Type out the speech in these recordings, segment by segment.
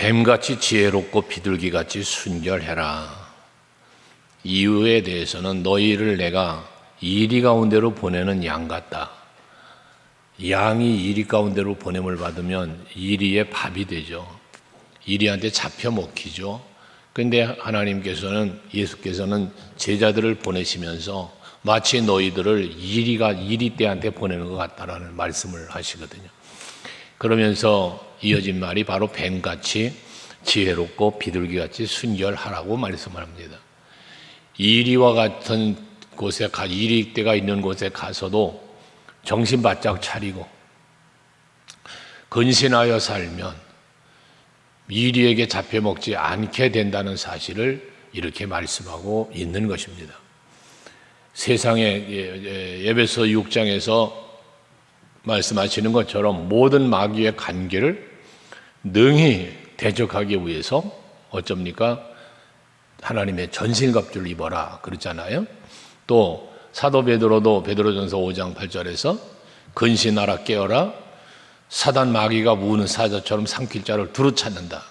뱀같이 지혜롭고 비둘기같이 순결해라. 이유에 대해서는 너희를 내가 이리 가운데로 보내는 양 같다. 양이 이리 가운데로 보냄을 받으면 이리의 밥이 되죠. 이리한테 잡혀 먹히죠. 그런데 하나님께서는, 예수께서는 제자들을 보내시면서 마치 너희들을 이리 때한테 보내는 것 같다라는 말씀을 하시거든요. 그러면서 이어진 말이 바로 뱀같이 지혜롭고 비둘기같이 순결하라고 말씀을 합니다. 이리와 같은 곳에 이리 때가 있는 곳에 가서도 정신 바짝 차리고 근신하여 살면 이리에게 잡혀먹지 않게 된다는 사실을 이렇게 말씀하고 있는 것입니다. 세상에 에베소 6장에서 말씀하시는 것처럼 모든 마귀의 관계를 능히 대적하기 위해서 어쩝니까? 하나님의 전신갑주를 입어라 그랬잖아요. 또 사도 베드로도 베드로전서 5장 8절에서 근신하라 깨어라 사단 마귀가 무는 사자처럼 삼킬 자를 두루 찾는다.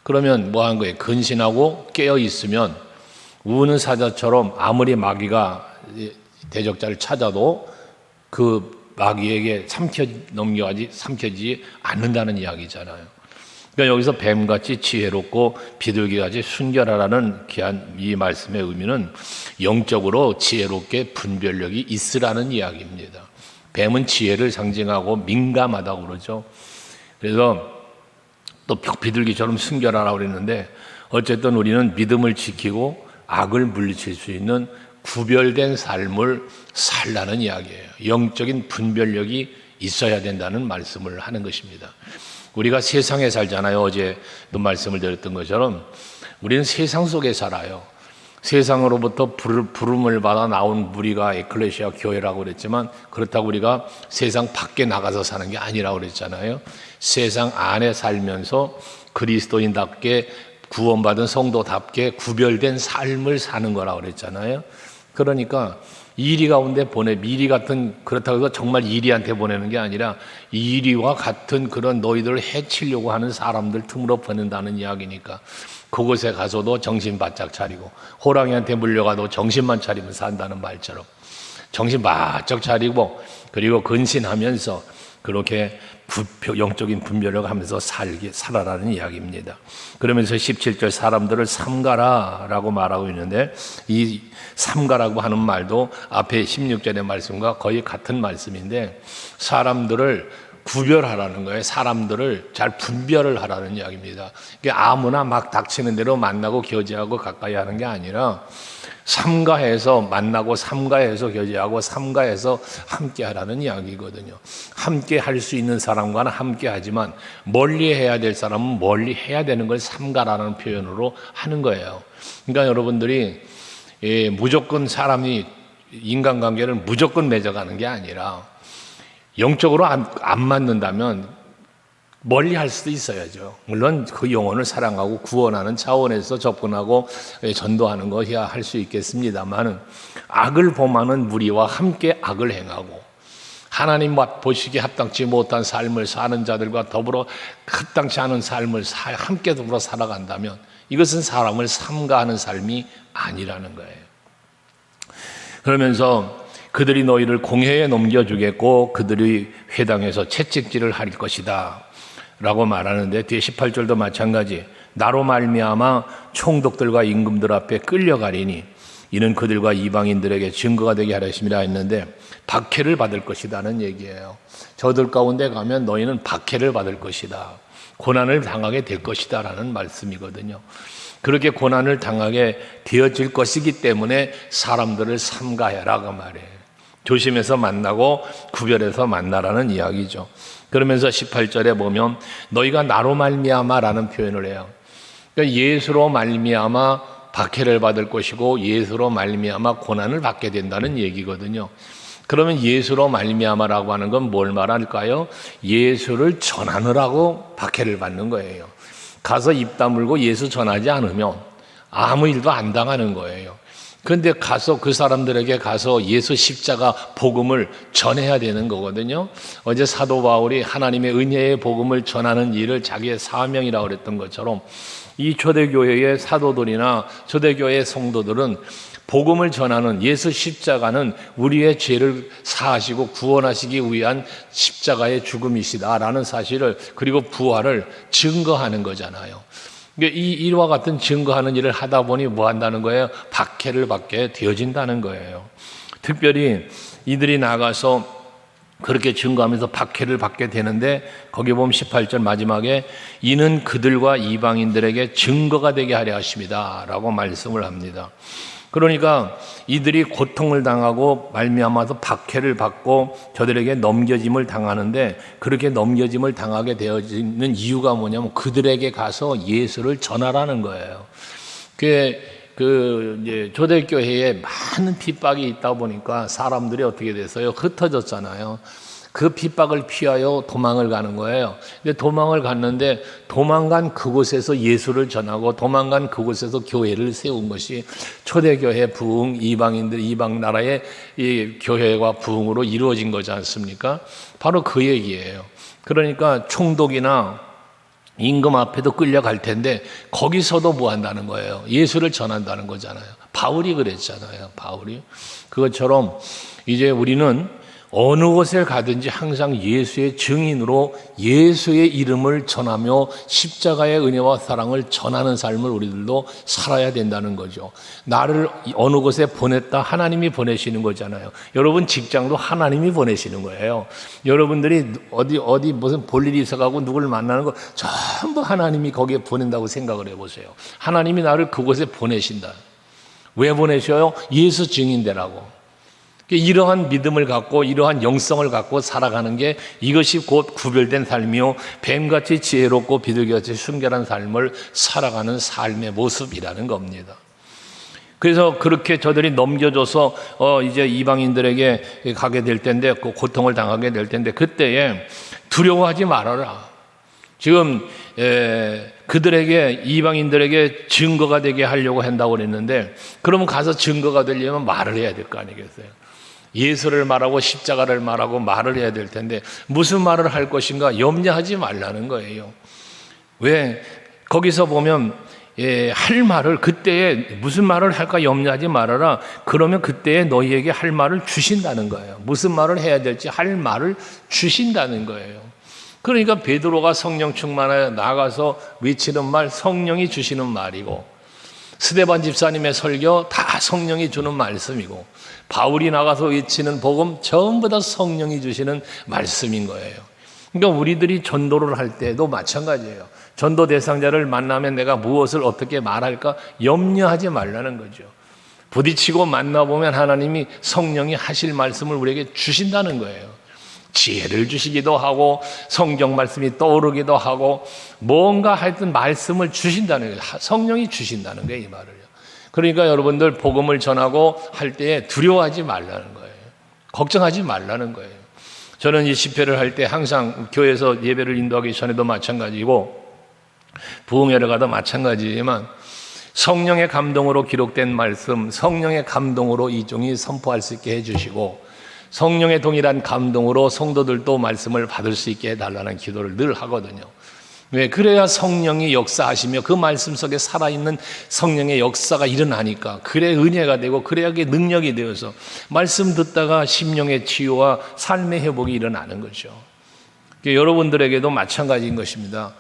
그러면 뭐 한 거예요? 근신하고 깨어 있으면 우는 사자처럼 아무리 마귀가 대적자를 찾아도 그 마귀에게 삼켜지지 않는다는 이야기잖아요. 그러니까 여기서 뱀같이 지혜롭고 비둘기같이 순결하라는 귀한 이 말씀의 의미는 영적으로 지혜롭게 분별력이 있으라는 이야기입니다. 뱀은 지혜를 상징하고 민감하다고 그러죠. 그래서 또 비둘기처럼 순결하라고 그랬는데 어쨌든 우리는 믿음을 지키고 악을 물리칠 수 있는 구별된 삶을 살라는 이야기예요. 영적인 분별력이 있어야 된다는 말씀을 하는 것입니다. 우리가 세상에 살잖아요. 어제도 말씀을 드렸던 것처럼 우리는 세상 속에 살아요. 세상으로부터 부름을 받아 나온 무리가 에클레시아 교회라고 그랬지만 그렇다고 우리가 세상 밖에 나가서 사는 게 아니라고 그랬잖아요. 세상 안에 살면서 그리스도인답게 구원받은 성도답게 구별된 삶을 사는 거라고 그랬잖아요. 그러니까 이리 가운데 이리 같은, 그렇다고 해서 정말 이리한테 보내는 게 아니라 이리와 같은 그런 너희들을 해치려고 하는 사람들 틈으로 보낸다는 이야기니까 그곳에 가서도 정신 바짝 차리고 호랑이한테 물려가도 정신만 차리면 산다는 말처럼 정신 바짝 차리고 그리고 근신하면서 그렇게 영적인 분별을 하면서 살아라는 이야기입니다. 그러면서 17절 사람들을 삼가라라고 말하고 있는데 이 삼가라고 하는 말도 앞에 16절의 말씀과 거의 같은 말씀인데 사람들을 구별하라는 거예요. 사람들을 잘 분별을 하라는 이야기입니다. 이게 아무나 막 닥치는 대로 만나고 교제하고 가까이 하는 게 아니라 삼가해서 만나고 삼가해서 교제하고 삼가해서 함께 하라는 이야기거든요. 함께 할 수 있는 사람과는 함께 하지만 멀리 해야 될 사람은 멀리 해야 되는 걸 삼가라는 표현으로 하는 거예요. 그러니까 여러분들이 무조건 사람이 인간관계를 무조건 맺어가는 게 아니라 영적으로 안 맞는다면 멀리 할 수도 있어야죠. 물론 그 영혼을 사랑하고 구원하는 차원에서 접근하고 전도하는 것이야 할 수 있겠습니다만 악을 범하는 무리와 함께 악을 행하고 하나님 보시기에 합당치 못한 삶을 사는 자들과 더불어 합당치 않은 삶을 함께 더불어 살아간다면 이것은 사람을 삼가하는 삶이 아니라는 거예요. 그러면서 그들이 너희를 공회에 넘겨주겠고 그들이 회당에서 채찍질을 할 것이다 라고 말하는데 뒤에 18절도 마찬가지 나로 말미암아 총독들과 임금들 앞에 끌려가리니 이는 그들과 이방인들에게 증거가 되게 하려 하심이라 했는데 박해를 받을 것이다는 얘기예요. 저들 가운데 가면 너희는 박해를 받을 것이다. 고난을 당하게 될 것이다 라는 말씀이거든요. 그렇게 고난을 당하게 되어질 것이기 때문에 사람들을 삼가해라고 말해요. 조심해서 만나고 구별해서 만나라는 이야기죠. 그러면서 18절에 보면 너희가 나로 말미암아라는 표현을 해요. 그러니까 예수로 말미암아 박해를 받을 것이고 예수로 말미암아 고난을 받게 된다는 얘기거든요. 그러면 예수로 말미암아라고 하는 건 뭘 말할까요? 예수를 전하느라고 박해를 받는 거예요. 가서 입 다물고 예수 전하지 않으면 아무 일도 안 당하는 거예요. 그런데 가서 그 사람들에게 가서 예수 십자가 복음을 전해야 되는 거거든요. 어제 사도 바울이 하나님의 은혜의 복음을 전하는 일을 자기의 사명이라고 그랬던 것처럼 이 초대교회의 사도들이나 초대교회의 성도들은 복음을 전하는 예수 십자가는 우리의 죄를 사하시고 구원하시기 위한 십자가의 죽음이시다라는 사실을, 그리고 부활을 증거하는 거잖아요. 이와 같은 증거하는 일을 하다 보니 뭐 한다는 거예요? 박해를 받게 되어진다는 거예요. 특별히 이들이 나가서 그렇게 증거하면서 박해를 받게 되는데, 거기 보면 18절 마지막에 이는 그들과 이방인들에게 증거가 되게 하려 하십니다 라고 말씀을 합니다. 그러니까 이들이 고통을 당하고 말미암아서 박해를 받고 저들에게 넘겨짐을 당하는데, 그렇게 넘겨짐을 당하게 되어지는 이유가 뭐냐면 그들에게 가서 예수를 전하라는 거예요. 이제 초대교회에 많은 핍박이 있다 보니까 사람들이 어떻게 됐어요? 흩어졌잖아요. 그 핍박을 피하여 도망을 가는 거예요. 근데 도망을 갔는데 도망간 그곳에서 예수를 전하고 도망간 그곳에서 교회를 세운 것이 초대교회 부흥, 이방인들, 이방 나라의 이 교회와 부흥으로 이루어진 거지 않습니까? 바로 그 얘기예요. 그러니까 총독이나 임금 앞에도 끌려갈 텐데 거기서도 뭐 한다는 거예요? 예수를 전한다는 거잖아요. 바울이 그랬잖아요. 바울이. 그것처럼 이제 우리는 어느 곳에 가든지 항상 예수의 증인으로 예수의 이름을 전하며 십자가의 은혜와 사랑을 전하는 삶을 우리들도 살아야 된다는 거죠. 나를 어느 곳에 보냈다, 하나님이 보내시는 거잖아요. 여러분 직장도 하나님이 보내시는 거예요. 여러분들이 어디 무슨 볼일이 있어가고 누구를 만나는 거 전부 하나님이 거기에 보낸다고 생각을 해보세요. 하나님이 나를 그곳에 보내신다. 왜 보내셔요? 예수 증인되라고. 이러한 믿음을 갖고 이러한 영성을 갖고 살아가는 게, 이것이 곧 구별된 삶이요 뱀같이 지혜롭고 비둘기같이 순결한 삶을 살아가는 삶의 모습이라는 겁니다. 그래서 그렇게 저들이 넘겨줘서 이제 이방인들에게 가게 될 텐데, 그 고통을 당하게 될 텐데, 그때에 두려워하지 말아라. 지금 그들에게, 이방인들에게 증거가 되게 하려고 한다고 그랬는데, 그러면 가서 증거가 되려면 말을 해야 될 거 아니겠어요? 예수를 말하고 십자가를 말하고 말을 해야 될 텐데 무슨 말을 할 것인가 염려하지 말라는 거예요. 왜? 거기서 보면 할 말을, 그때에 무슨 말을 할까 염려하지 말아라. 그러면 그때에 너희에게 할 말을 주신다는 거예요. 무슨 말을 해야 될지 할 말을 주신다는 거예요. 그러니까 베드로가 성령 충만하여 나가서 외치는 말, 성령이 주시는 말이고, 스데반 집사님의 설교 다 성령이 주는 말씀이고, 바울이 나가서 외치는 복음 전부 다 성령이 주시는 말씀인 거예요. 그러니까 우리들이 전도를 할 때도 마찬가지예요. 전도 대상자를 만나면 내가 무엇을 어떻게 말할까 염려하지 말라는 거죠. 부딪히고 만나보면 하나님이, 성령이 하실 말씀을 우리에게 주신다는 거예요. 지혜를 주시기도 하고 성경 말씀이 떠오르기도 하고 뭔가 하여튼 말씀을 주신다는 거예요. 성령이 주신다는 거예요, 이 말을요. 그러니까 여러분들 복음을 전하고 할 때에 두려워하지 말라는 거예요. 걱정하지 말라는 거예요. 저는 이 집회를 할 때 항상 교회에서 예배를 인도하기 전에도 마찬가지고 부흥회를 가도 마찬가지지만, 성령의 감동으로 기록된 말씀, 성령의 감동으로 이 종이 선포할 수 있게 해주시고, 성령의 동일한 감동으로 성도들도 말씀을 받을 수 있게 해달라는 기도를 늘 하거든요. 왜? 그래야 성령이 역사하시며 그 말씀 속에 살아있는 성령의 역사가 일어나니까, 그래 은혜가 되고, 그래야 그게 능력이 되어서 말씀 듣다가 심령의 치유와 삶의 회복이 일어나는 거죠. 여러분들에게도 마찬가지인 것입니다.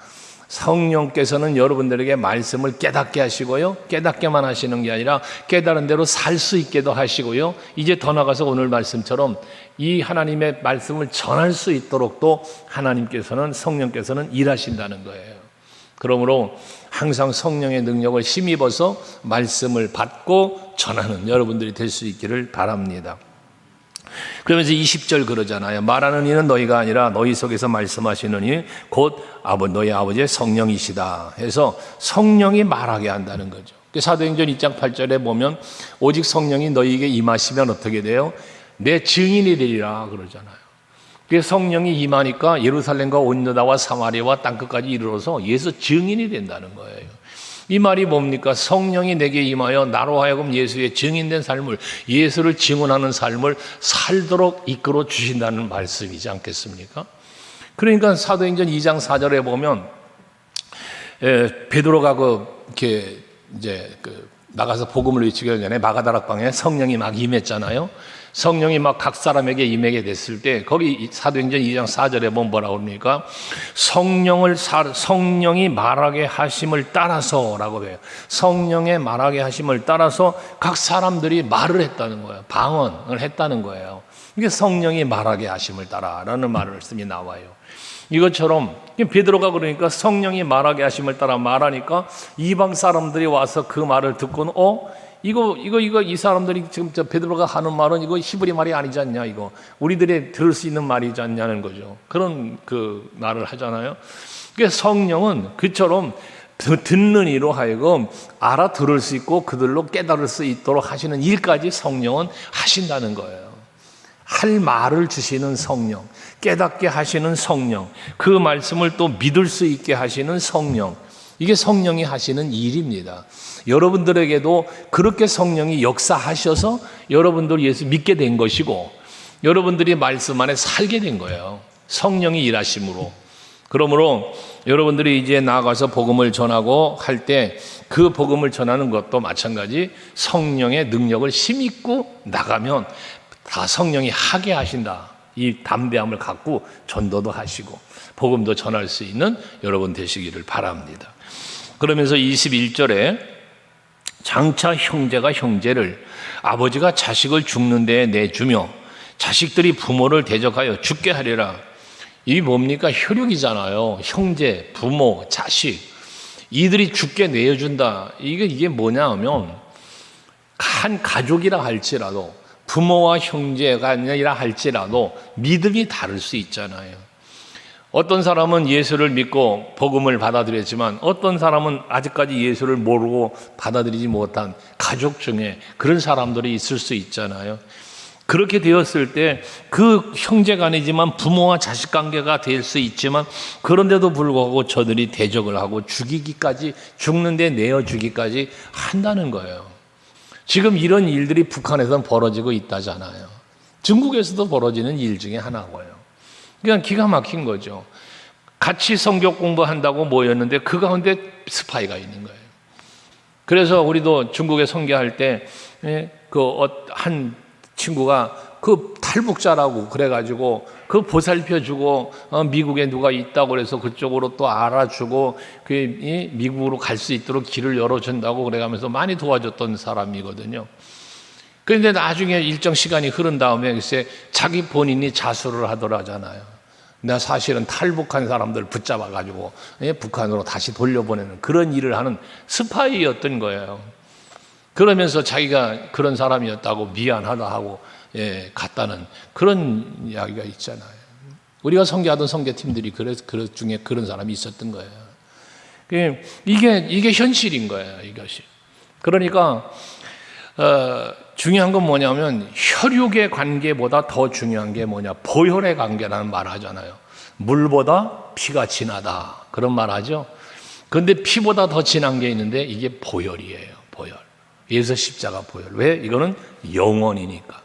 성령께서는 여러분들에게 말씀을 깨닫게 하시고요, 깨닫게만 하시는 게 아니라 깨달은 대로 살 수 있게도 하시고요, 이제 더 나아가서 오늘 말씀처럼 이 하나님의 말씀을 전할 수 있도록 또 하나님께서는, 성령께서는 일하신다는 거예요. 그러므로 항상 성령의 능력을 힘입어서 말씀을 받고 전하는 여러분들이 될 수 있기를 바랍니다. 그러면서 20절 그러잖아요. 말하는 이는 너희가 아니라 너희 속에서 말씀하시는 이 곧 너희 아버지의 성령이시다 해서 성령이 말하게 한다는 거죠. 사도행전 2장 8절에 보면 오직 성령이 너희에게 임하시면 어떻게 돼요? 내 증인이 되리라 그러잖아요. 그래서 성령이 임하니까 예루살렘과 온 유다와 사마리아와 땅끝까지 이르러서 예수 증인이 된다는 거예요. 이 말이 뭡니까? 성령이 내게 임하여 나로 하여금 예수의 증인된 삶을, 예수를 증언하는 삶을 살도록 이끌어 주신다는 말씀이지 않겠습니까? 그러니까 사도행전 2장 4절에 보면 베드로가 이렇게 이제 나가서 복음을 외치기 전에 마가다락방에 성령이 막 임했잖아요. 성령이 막 각 사람에게 임하게 됐을 때 거기 사도행전 2장 4절에 보면 뭐라고 합니까? 성령이 말하게 하심을 따라서라고 해요. 성령의 말하게 하심을 따라서 각 사람들이 말을 했다는 거예요. 방언을 했다는 거예요. 이게 성령이 말하게 하심을 따라라는 말씀이 나와요. 이것처럼 베드로가 그러니까 성령이 말하게 하심을 따라 말하니까 이방 사람들이 와서 그 말을 듣고는 이거 이 사람들이 지금 베드로가 하는 말은 이거 히브리 말이 아니지 않냐, 이거 우리들이 들을 수 있는 말이지 않냐는 거죠. 그런 말을 하잖아요. 그러니까 성령은 그처럼 듣는 이로 하여금 알아들을 수 있고 그들로 깨달을 수 있도록 하시는 일까지 성령은 하신다는 거예요. 할 말을 주시는 성령, 깨닫게 하시는 성령, 그 말씀을 또 믿을 수 있게 하시는 성령, 이게 성령이 하시는 일입니다. 여러분들에게도 그렇게 성령이 역사하셔서 여러분들 예수 믿게 된 것이고 여러분들이 말씀 안에 살게 된 거예요. 성령이 일하심으로. 그러므로 여러분들이 이제 나아가서 복음을 전하고 할 때 그 복음을 전하는 것도 마찬가지 성령의 능력을 힘입고 나가면 다 성령이 하게 하신다. 이 담대함을 갖고 전도도 하시고 복음도 전할 수 있는 여러분 되시기를 바랍니다. 그러면서 21절에 장차 형제가 형제를, 아버지가 자식을 죽는 데에 내주며 자식들이 부모를 대적하여 죽게 하리라. 이게 뭡니까? 혈육이잖아요. 형제, 부모, 자식, 이들이 죽게 내어준다. 이게 뭐냐 하면 한 가족이라 할지라도 부모와 형제가 아니라 할지라도 믿음이 다를 수 있잖아요. 어떤 사람은 예수를 믿고 복음을 받아들였지만 어떤 사람은 아직까지 예수를 모르고 받아들이지 못한 가족 중에 그런 사람들이 있을 수 있잖아요. 그렇게 되었을 때 그 형제간이지만 부모와 자식 관계가 될 수 있지만 그런데도 불구하고 저들이 대적을 하고 죽이기까지, 죽는데 내어주기까지 한다는 거예요. 지금 이런 일들이 북한에서는 벌어지고 있다잖아요. 중국에서도 벌어지는 일 중에 하나고요. 그냥 기가 막힌 거죠. 같이 성경 공부한다고 모였는데 그 가운데 스파이가 있는 거예요. 그래서 우리도 중국에 선교할 때 한 친구가 그 탈북자라고 그래가지고 그 보살펴주고 미국에 누가 있다고 그래서 그쪽으로 또 알아주고 미국으로 갈 수 있도록 길을 열어준다고 그래가면서 많이 도와줬던 사람이거든요. 그런데 나중에 일정 시간이 흐른 다음에 글쎄 자기 본인이 자수를 하더라잖아요. 나 사실은 탈북한 사람들 붙잡아가지고 북한으로 다시 돌려보내는 그런 일을 하는 스파이였던 거예요. 그러면서 자기가 그런 사람이었다고 미안하다 하고 갔다는 그런 이야기가 있잖아요. 우리가 선교하던 선교팀들이 그 중에 그런 사람이 있었던 거예요. 이게 현실인 거예요, 이것이. 그러니까 중요한 건 뭐냐면 혈육의 관계보다 더 중요한 게 뭐냐, 보혈의 관계라는 말 하잖아요. 물보다 피가 진하다 그런 말 하죠. 그런데 피보다 더 진한 게 있는데 이게 보혈이에요. 보혈. 예수 십자가 보혈. 왜? 이거는 영원이니까.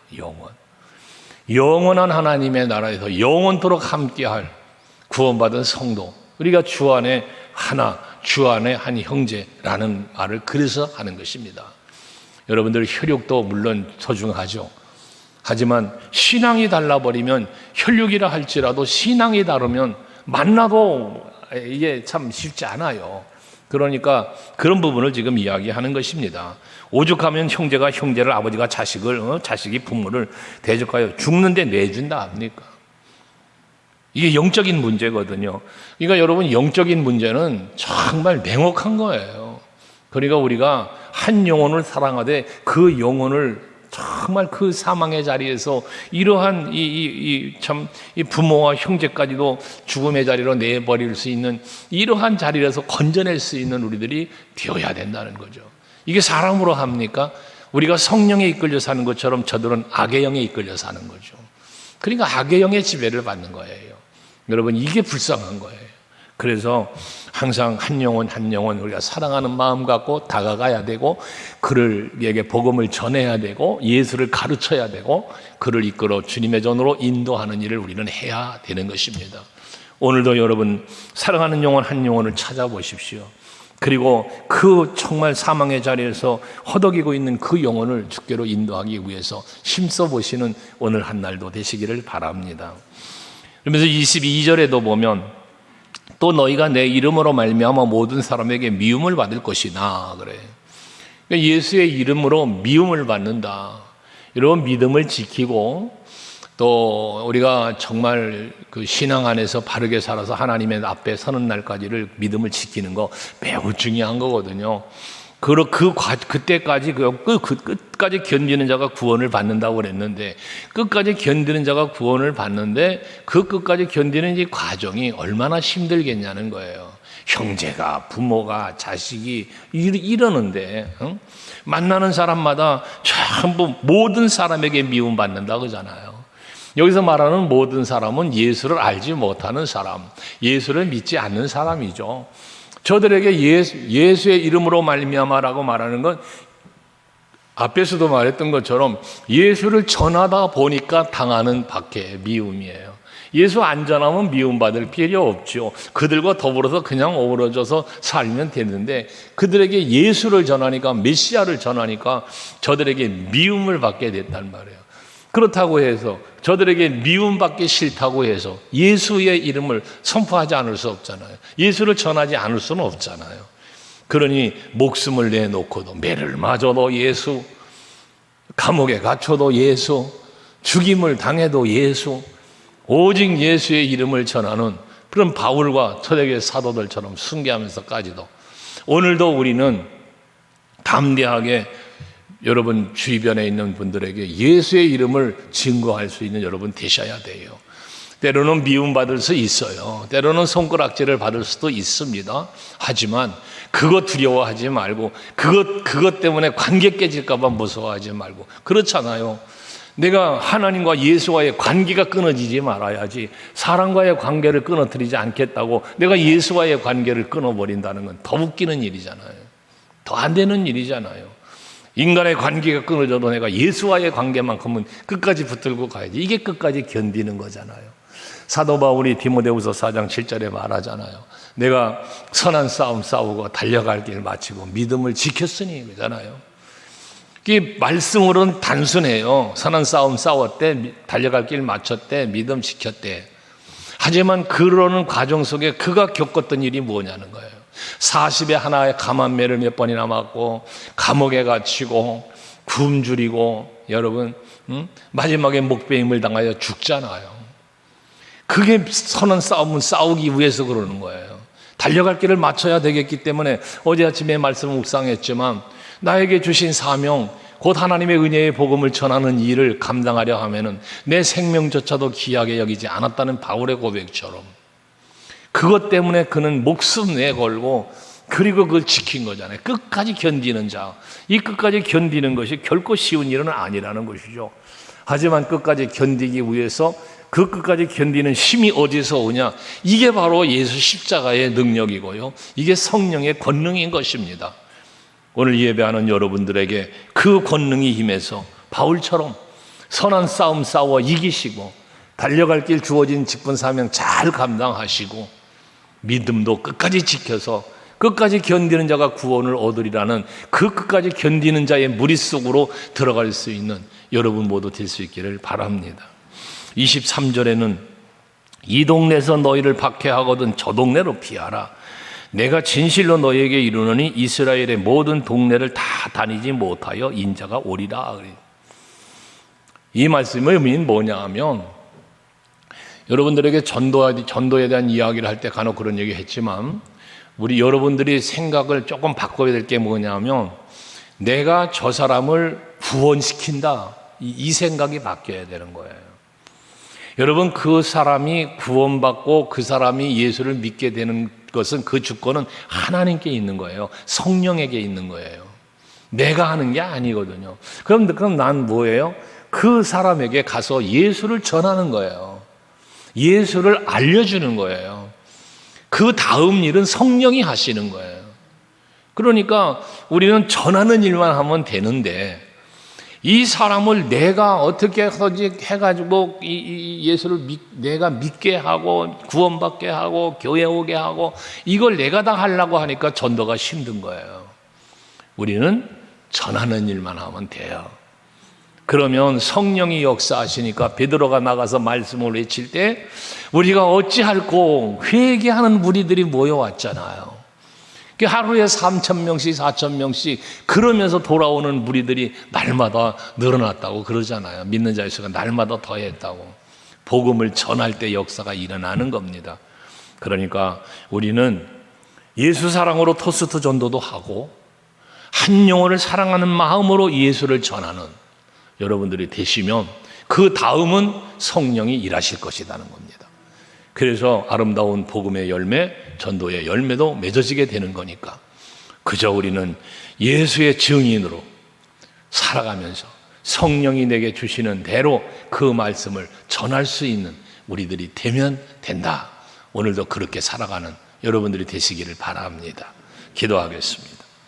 영원한 하나님의 나라에서 영원토록 함께할 구원받은 성도, 우리가 주 안에 하나, 주 안에 한 형제라는 말을 그래서 하는 것입니다. 여러분들 혈육도 물론 소중하죠. 하지만 신앙이 달라버리면, 혈육이라 할지라도 신앙이 다르면 만나도 이게 참 쉽지 않아요. 그러니까 그런 부분을 지금 이야기하는 것입니다. 오죽하면 형제가 형제를, 아버지가 자식을, 자식이 부모를 대적하여 죽는데 내준다 합니까? 이게 영적인 문제거든요. 그러니까 여러분, 영적인 문제는 정말 냉혹한 거예요. 그러니까 우리가 한 영혼을 사랑하되 그 영혼을 정말 그 사망의 자리에서 이러한 이 부모와 형제까지도 죽음의 자리로 내버릴 수 있는 이러한 자리에서 건져낼 수 있는 우리들이 되어야 된다는 거죠. 이게 사람으로 합니까? 우리가 성령에 이끌려 사는 것처럼 저들은 악의 영에 이끌려 사는 거죠. 그러니까 악의 영의 지배를 받는 거예요. 여러분, 이게 불쌍한 거예요. 그래서 항상 한 영혼 한 영혼 우리가 사랑하는 마음 갖고 다가가야 되고, 그를에게 복음을 전해야 되고, 예수를 가르쳐야 되고, 그를 이끌어 주님의 전으로 인도하는 일을 우리는 해야 되는 것입니다. 오늘도 여러분 사랑하는 영혼 한 영혼을 찾아보십시오. 그리고 그 정말 사망의 자리에서 허덕이고 있는 그 영혼을 주께로 인도하기 위해서 힘써 보시는 오늘 한 날도 되시기를 바랍니다. 그러면서 22절에도 보면 또 너희가 내 이름으로 말미암아 모든 사람에게 미움을 받을 것이나 그래. 그러니까 예수의 이름으로 미움을 받는다. 이런 믿음을 지키고, 또 우리가 정말 그 신앙 안에서 바르게 살아서 하나님의 앞에 서는 날까지를 믿음을 지키는 거 매우 중요한 거거든요. 그때까지 끝까지 견디는 자가 구원을 받는다고 그랬는데, 끝까지 견디는 자가 구원을 받는데 그 끝까지 견디는 이 과정이 얼마나 힘들겠냐는 거예요. 형제가, 부모가, 자식이 이러는데, 만나는 사람마다 전부 모든 사람에게 미움받는다 그러잖아요. 여기서 말하는 모든 사람은 예수를 알지 못하는 사람, 예수를 믿지 않는 사람이죠. 저들에게 예수의 이름으로 말미암아라고 말하는 건 앞에서도 말했던 것처럼 예수를 전하다 보니까 당하는 밖에 미움이에요. 예수 안 전하면 미움받을 필요 없죠. 그들과 더불어서 그냥 어우러져서 살면 되는데, 그들에게 예수를 전하니까, 메시아를 전하니까 저들에게 미움을 받게 됐단 말이에요. 그렇다고 해서 저들에게 미움받기 싫다고 해서 예수의 이름을 선포하지 않을 수 없잖아요. 예수를 전하지 않을 수는 없잖아요. 그러니 목숨을 내놓고도, 매를 맞아도 예수, 감옥에 갇혀도 예수, 죽임을 당해도 예수, 오직 예수의 이름을 전하는 그런 바울과 초대교회 사도들처럼 순교하면서까지도 오늘도 우리는 담대하게 여러분 주변에 있는 분들에게 예수의 이름을 증거할 수 있는 여러분 되셔야 돼요. 때로는 미움받을 수 있어요. 때로는 손가락질을 받을 수도 있습니다. 하지만 그것 두려워하지 말고, 그것 때문에 관계 깨질까 봐 무서워하지 말고, 그렇잖아요. 내가 하나님과 예수와의 관계가 끊어지지 말아야지, 사람과의 관계를 끊어뜨리지 않겠다고 내가 예수와의 관계를 끊어버린다는 건 더 웃기는 일이잖아요. 더 안 되는 일이잖아요. 인간의 관계가 끊어져도 내가 예수와의 관계만큼은 끝까지 붙들고 가야지. 이게 끝까지 견디는 거잖아요. 사도 바울이 디모데후서 4장 7절에 말하잖아요. 내가 선한 싸움 싸우고 달려갈 길 마치고 믿음을 지켰으니, 그러잖아요. 이 말씀으로는 단순해요. 선한 싸움 싸웠대, 달려갈 길 마쳤대, 믿음 지켰대. 하지만 그러는 과정 속에 그가 겪었던 일이 뭐냐는 거예요. 40에 하나의 감한매를 몇 번이나 맞고, 감옥에 갇히고, 굶주리고, 여러분 마지막에 목배임을 당하여 죽잖아요. 그게 선한 싸움은 싸우기 위해서 그러는 거예요. 달려갈 길을 맞춰야 되겠기 때문에 어제 아침에 말씀을 묵상했지만, 나에게 주신 사명, 곧 하나님의 은혜의 복음을 전하는 일을 감당하려 하면은 내 생명조차도 귀하게 여기지 않았다는 바울의 고백처럼, 그것 때문에 그는 목숨 내걸고 그리고 그걸 지킨 거잖아요. 끝까지 견디는 자, 이 끝까지 견디는 것이 결코 쉬운 일은 아니라는 것이죠. 하지만 끝까지 견디기 위해서 그 끝까지 견디는 힘이 어디서 오냐? 이게 바로 예수 십자가의 능력이고요, 이게 성령의 권능인 것입니다. 오늘 예배하는 여러분들에게 그 권능이 임해서 바울처럼 선한 싸움 싸워 이기시고, 달려갈 길 주어진 직분 사명 잘 감당하시고, 믿음도 끝까지 지켜서 끝까지 견디는 자가 구원을 얻으리라는 그 끝까지 견디는 자의 무리 속으로 들어갈 수 있는 여러분 모두 될 수 있기를 바랍니다. 23절에는 이 동네에서 너희를 박해하거든 저 동네로 피하라. 내가 진실로 너희에게 이르노니 이스라엘의 모든 동네를 다 다니지 못하여 인자가 오리라. 이 말씀의 의미는 뭐냐 하면, 여러분들에게 전도에 대한 이야기를 할 때 간혹 그런 얘기 했지만, 우리 여러분들이 생각을 조금 바꿔야 될 게 뭐냐면, 내가 저 사람을 구원시킨다, 이 생각이 바뀌어야 되는 거예요. 여러분, 그 사람이 구원받고 그 사람이 예수를 믿게 되는 것은, 그 주권은 하나님께 있는 거예요. 성령에게 있는 거예요. 내가 하는 게 아니거든요. 그럼 난 뭐예요? 그 사람에게 가서 예수를 전하는 거예요. 예수를 알려주는 거예요. 그 다음 일은 성령이 하시는 거예요. 그러니까 우리는 전하는 일만 하면 되는데, 이 사람을 내가 어떻게 해가지고 예수를 내가 믿게 하고 구원받게 하고 교회 오게 하고 이걸 내가 다 하려고 하니까 전도가 힘든 거예요. 우리는 전하는 일만 하면 돼요. 그러면 성령이 역사하시니까 베드로가 나가서 말씀을 외칠 때 우리가 어찌할꼬 회개하는 무리들이 모여왔잖아요. 하루에 3,000명씩 4,000명씩 그러면서 돌아오는 무리들이 날마다 늘어났다고 그러잖아요. 믿는 자의 수가 날마다 더했다고. 복음을 전할 때 역사가 일어나는 겁니다. 그러니까 우리는 예수 사랑으로 토스트 전도도 하고 한 영혼을 사랑하는 마음으로 예수를 전하는 여러분들이 되시면 그 다음은 성령이 일하실 것이라는 겁니다. 그래서 아름다운 복음의 열매, 전도의 열매도 맺어지게 되는 거니까 그저 우리는 예수의 증인으로 살아가면서 성령이 내게 주시는 대로 그 말씀을 전할 수 있는 우리들이 되면 된다. 오늘도 그렇게 살아가는 여러분들이 되시기를 바랍니다. 기도하겠습니다.